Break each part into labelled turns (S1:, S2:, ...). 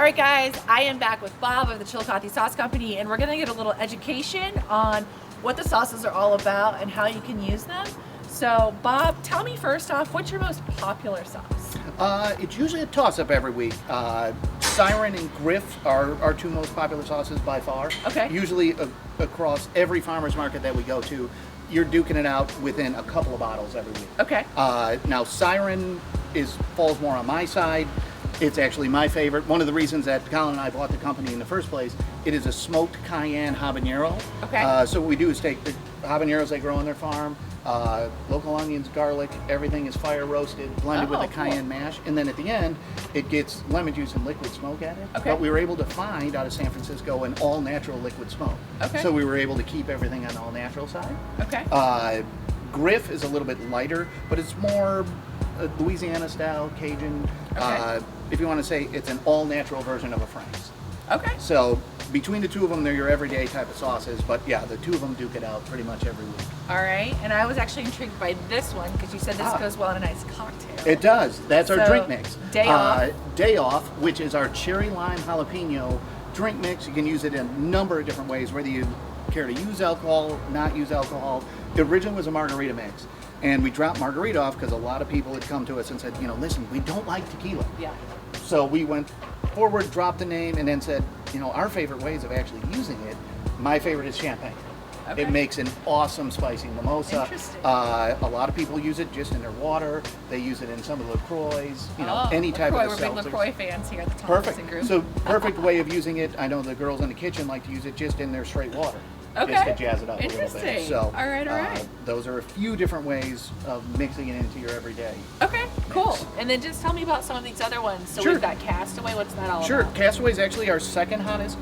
S1: All right, guys, I am back with Bob of the Chillicothe Sauce Company, and we're going to get a little education on what the sauces are all about and how you can use them. So, Bob, tell me first off, what's your most popular sauce?
S2: It's usually a toss-up every week. Siren and Griff are our two most popular sauces by far.
S1: Okay.
S2: Usually across every farmer's market that we go to, you're duking it out within a couple of bottles every week.
S1: Okay.
S2: Now, Siren falls more on my side. It's actually my favorite. One of the reasons that Colin and I bought the company in the first place, it is a smoked cayenne habanero.
S1: Okay.
S2: So what we do is take the habaneros they grow on their farm, local onions, garlic, everything is fire roasted, blended with a cayenne mash, and then at the end, it gets lemon juice and liquid smoke added.
S1: Okay.
S2: But we were able to find out of San Francisco an all-natural liquid smoke.
S1: Okay.
S2: So we were able to keep everything on the all-natural side.
S1: Okay.
S2: Griff is a little bit lighter, but it's more Louisiana style, Cajun.
S1: Okay.
S2: If you want to say it's an all-natural version of a Frank's.
S1: Okay.
S2: So between the two of them, they're your everyday type of sauces, but yeah, the two of them duke it out pretty much every week.
S1: All right, and I was actually intrigued by this one because you said this goes well in a nice cocktail.
S2: It does. That's our drink mix.
S1: Day Off.
S2: Day Off, which is our cherry lime jalapeno drink mix. You can use it in a number of different ways, whether you care to use alcohol, not use alcohol. The original was a margarita mix. And we dropped margarita off because a lot of people had come to us and said, you know, listen, we don't like tequila.
S1: Yeah.
S2: So we went forward, dropped the name, and then said, you know, our favorite ways of actually using it, my favorite is champagne.
S1: Okay.
S2: It makes an awesome spicy mimosa.
S1: Interesting.
S2: A lot of people use it just in their water. They use it in some of the LaCroix, any type
S1: LaCroix,
S2: of
S1: we're
S2: seltzers.
S1: big LaCroix fans here at the Tomlinson
S2: Perfect.
S1: group.
S2: So perfect way of using it. I know the girls in the kitchen like to use it just in their straight water.
S1: Okay.
S2: Just to jazz it up a little bit.
S1: Interesting.
S2: So,
S1: all right.
S2: those are a few different ways of mixing it into your everyday.
S1: Okay, cool. And then just tell me about some of these other ones. So
S2: Sure.
S1: we've got Castaway. What's that all
S2: Sure.
S1: about?
S2: Castaway is actually our second hottest.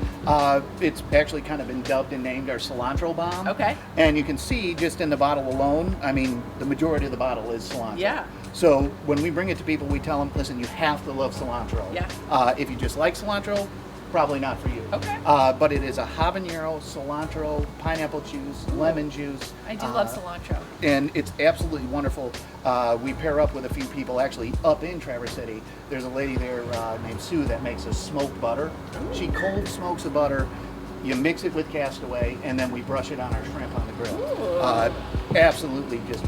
S2: It's actually kind of been dubbed and named our cilantro bomb.
S1: Okay.
S2: And you can see just in the bottle alone, I mean, the majority of the bottle is cilantro.
S1: Yeah.
S2: So when we bring it to people, we tell them, listen, you have to love cilantro.
S1: Yeah.
S2: If you just like cilantro, probably not for you.
S1: Okay.
S2: But it is a habanero, cilantro, pineapple juice, lemon juice.
S1: I do love cilantro.
S2: And it's absolutely wonderful. We pair up with a few people actually up in Traverse City. There's a lady there named Sue that makes a smoked butter.
S1: Ooh.
S2: She cold smokes the butter. You mix it with Castaway, and then we brush it on our shrimp on the grill. Absolutely just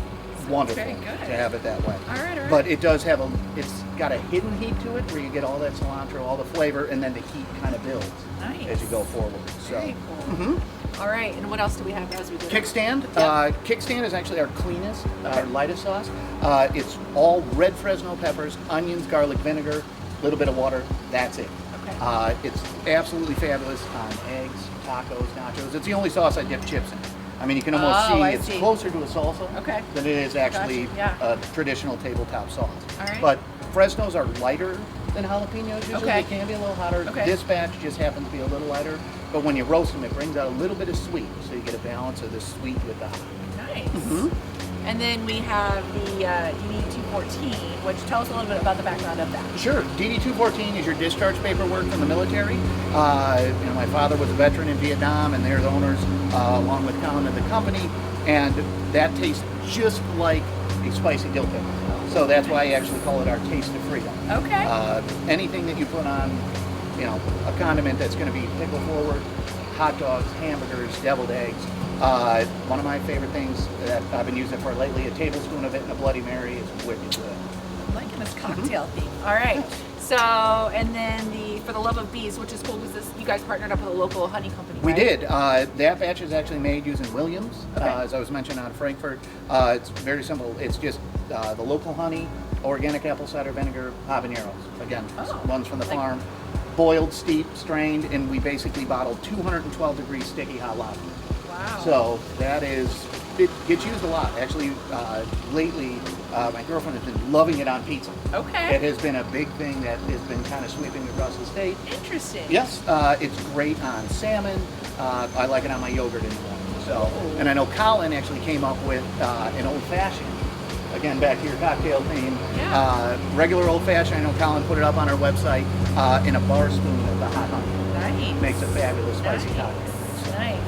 S2: wonderful
S1: Very good.
S2: to have it that way.
S1: All right.
S2: But it does have it's got a hidden heat to it where you get all that cilantro, all the flavor, and then the heat kind of builds
S1: Nice.
S2: as you go forward. So.
S1: Very cool. All right, and what else do we have as we do?
S2: Kickstand.
S1: Yeah.
S2: Kickstand is actually our cleanest, our lightest sauce. It's all red Fresno peppers, onions, garlic, vinegar, a little bit of water. That's it.
S1: Okay.
S2: It's absolutely fabulous on eggs, tacos, nachos. It's the only sauce I dip chips in. I mean, you can almost see it's closer to a salsa than it is actually a traditional tabletop sauce.
S1: All right.
S2: But Fresnos are lighter than jalapenos usually.
S1: Okay.
S2: They can be a little hotter.
S1: Okay.
S2: This batch just happens to be a little lighter. But when you roast them, it brings out a little bit of sweet. So you get a balance of the sweet with the hot.
S1: Nice. And then we have the DD214, which tell us a little bit about the background of that.
S2: Sure. DD214 is your discharge paperwork from the military. My father was a veteran in Vietnam, and they're the owners, along with Colin, of the company. And that tastes just like a spicy dill pickle. So that's why I actually call it our taste of freedom.
S1: Okay.
S2: Anything that you put on, a condiment that's going to be pickle forward, hot dogs, hamburgers, deviled eggs. One of my favorite things that I've been using for lately, a tablespoon of it and a Bloody Mary is wicked good.
S1: I'm liking this cocktail theme. All right. So, and then For the Love of Bees, which is cool because you guys partnered up with a local honey company,
S2: We
S1: right?
S2: did. That batch is actually made using Williams,
S1: Okay.
S2: as I was mentioning out of Frankfurt. It's very simple. It's just the local honey, organic apple cider vinegar, habaneros. Again, ones from the farm. Boiled, steeped, strained, and we basically bottled 212 degree sticky hot lava.
S1: Wow.
S2: So it gets used a lot. Actually, lately, my girlfriend has been loving it on pizza.
S1: Okay.
S2: It has been a big thing that has been kind of sweeping across the state.
S1: Interesting.
S2: Yes, it's great on salmon. I like it on my yogurt in the morning. So, and I know Colin actually came up with an old fashioned. Again, back to your cocktail theme.
S1: Yeah.
S2: Regular old fashioned. I know Colin put it up on our website in a bar spoon of the hot honey.
S1: Nice.
S2: Makes a fabulous spicy
S1: Nice.
S2: cocktail.
S1: Nice.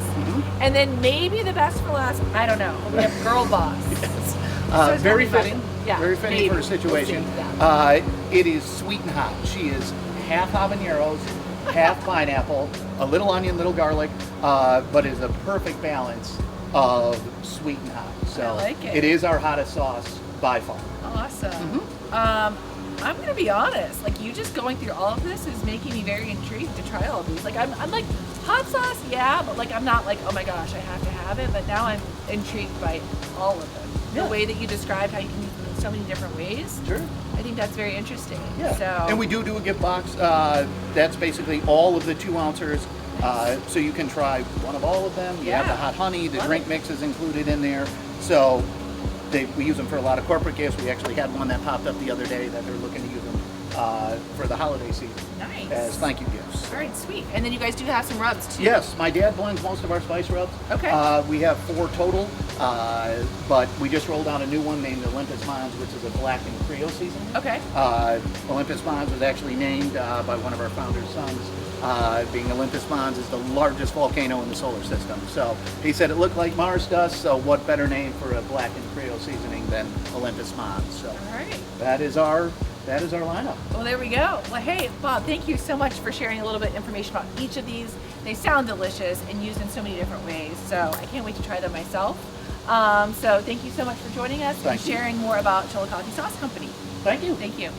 S1: And then maybe the best for last, I don't know, we have Girl Boss. So it's
S2: Very
S1: gonna be
S2: fitting.
S1: Yeah,
S2: Very fitting
S1: maybe.
S2: for the situation.
S1: We'll see. Yeah.
S2: It is sweet and hot. She is half habaneros, half pineapple, a little onion, little garlic, but is a perfect balance of sweet and hot. So
S1: I like it.
S2: it is our hottest sauce by far.
S1: Awesome. I'm gonna be honest, like you just going through all of this is making me very intrigued to try all of these. Like I'm like hot sauce, yeah, but like I'm not like, oh my gosh, I have to have it. But now I'm intrigued by all of them.
S2: Yeah.
S1: The way that you described how you can use them in so many different ways.
S2: Sure.
S1: I think that's very interesting.
S2: Yeah.
S1: So
S2: And we do a gift box. That's basically all of the 2 ounces. So you can try one of all of them. You have
S1: Yeah.
S2: the hot honey, the
S1: Love
S2: drink
S1: it.
S2: mix is included in there. So we use them for a lot of corporate gifts. We actually had one that popped up the other day that they're looking to use them for the holiday season
S1: nice.
S2: as thank you gifts.
S1: All right, sweet. And then you guys do have some rubs too.
S2: Yes, my dad blends most of our spice rubs.
S1: Okay.
S2: We have 4 total, but we just rolled out a new one named Olympus Mons, which is a black and Creole seasoning.
S1: Okay.
S2: Olympus Mons was actually named by one of our founder's sons, being Olympus Mons is the largest volcano in the solar system. So he said it looked like Mars dust, so what better name for a black and Creole seasoning than Olympus Mons? So
S1: All right.
S2: that is our lineup.
S1: Well, there we go. Well, hey, Bob, thank you so much for sharing a little bit of information about each of these. They sound delicious and used in so many different ways. So I can't wait to try them myself. So thank you so much for joining us and
S2: Thank you.
S1: sharing more about Chillicothe Sauce Company.
S2: Thank you.
S1: Thank you.